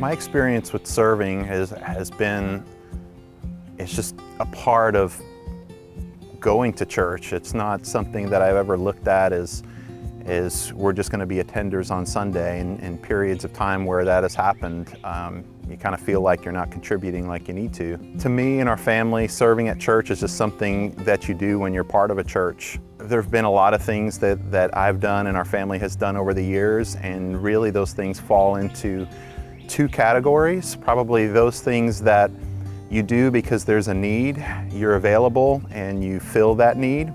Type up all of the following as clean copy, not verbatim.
My experience with serving has been, it's just a part of going to church. It's not something that I've ever looked at as we're just going to be attenders on Sunday. And in periods of time where that has happened, you kind of feel like you're not contributing like you need to. To me and our family, serving at church is just something that you do when you're part of a church. There have been a lot of things that I've done and our family has done over the years, and really those things fall into two categories. Probably those things that you do because there's a need, you're available and you fill that need,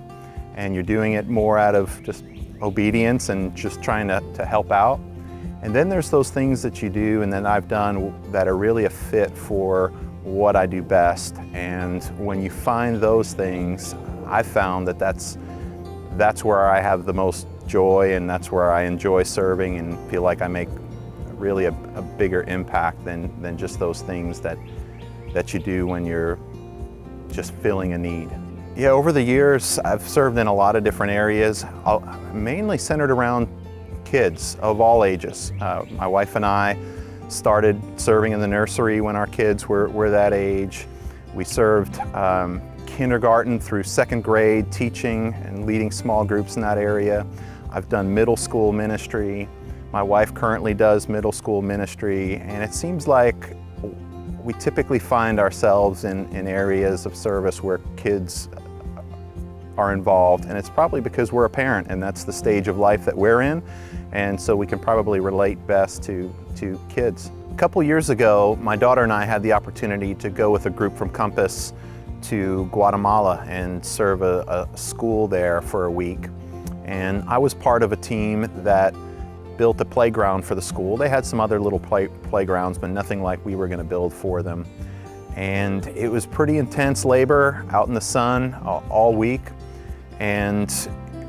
and you're doing it more out of just obedience and just trying to help out. And then there's those things that you do and that I've done that are really a fit for what I do best. And when you find those things, I found that that's where I have the most joy, and that's where I enjoy serving and feel like I make really a bigger impact than just those things that you do when you're just filling a need. Yeah, over the years, I've served in a lot of different areas, mainly centered around kids of all ages. My wife and I started serving in the nursery when our kids were that age. We served kindergarten through second grade, teaching and leading small groups in that area. I've done middle school ministry. My wife currently does middle school ministry, and it seems like we typically find ourselves in areas of service where kids are involved, and it's probably because we're a parent and that's the stage of life that we're in, and so we can probably relate best to kids. A couple years ago, my daughter and I had the opportunity to go with a group from Compass to Guatemala and serve a school there for a week. And I was part of a team that built a playground for the school. They had some other little playgrounds, but nothing like we were going to build for them. And it was pretty intense labor out in the sun all week. And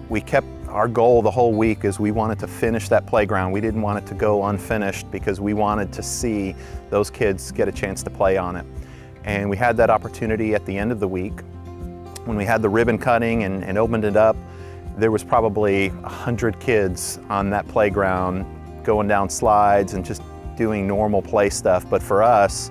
we kept our goal the whole week is we wanted to finish that playground. We didn't want it to go unfinished because we wanted to see those kids get a chance to play on it. And we had that opportunity at the end of the week. When we had the ribbon cutting and opened it up, there was probably 100 kids on that playground going down slides and just doing normal play stuff. But for us,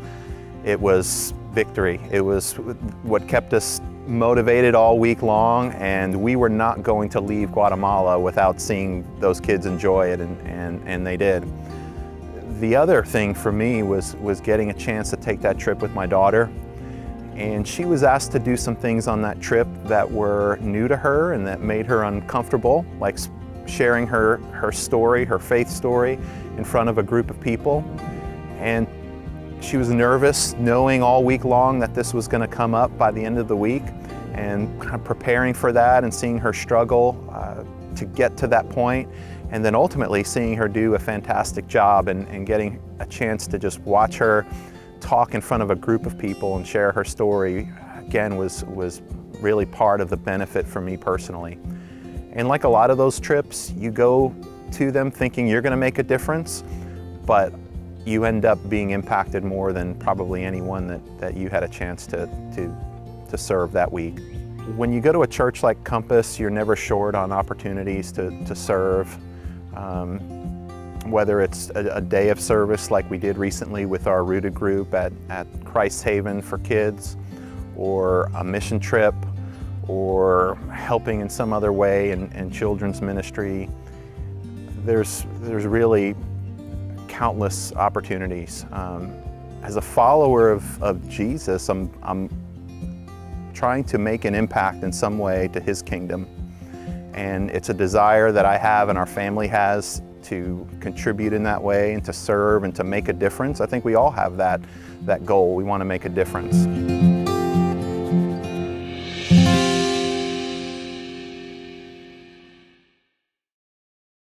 it was victory. It was what kept us motivated all week long, and we were not going to leave Guatemala without seeing those kids enjoy it, and they did. The other thing for me was getting a chance to take that trip with my daughter. And she was asked to do some things on that trip that were new to her and that made her uncomfortable, like sharing her story, her faith story, in front of a group of people. And she was nervous, knowing all week long that this was going to come up by the end of the week, and kind of preparing for that and seeing her struggle to get to that point. And then ultimately seeing her do a fantastic job and getting a chance to just watch her talk in front of a group of people and share her story, again, was really part of the benefit for me personally. And like a lot of those trips, you go to them thinking you're going to make a difference, but you end up being impacted more than probably anyone that you had a chance to serve that week. When you go to a church like Compass, you're never short on opportunities to serve. Whether it's a day of service like we did recently with our Rooted group at Christ's Haven for kids, or a mission trip, or helping in some other way in children's ministry, there's really countless opportunities. As a follower of Jesus, I'm trying to make an impact in some way to His kingdom. And it's a desire that I have and our family has to contribute in that way and to serve and to make a difference. I think we all have that goal. We want to make a difference.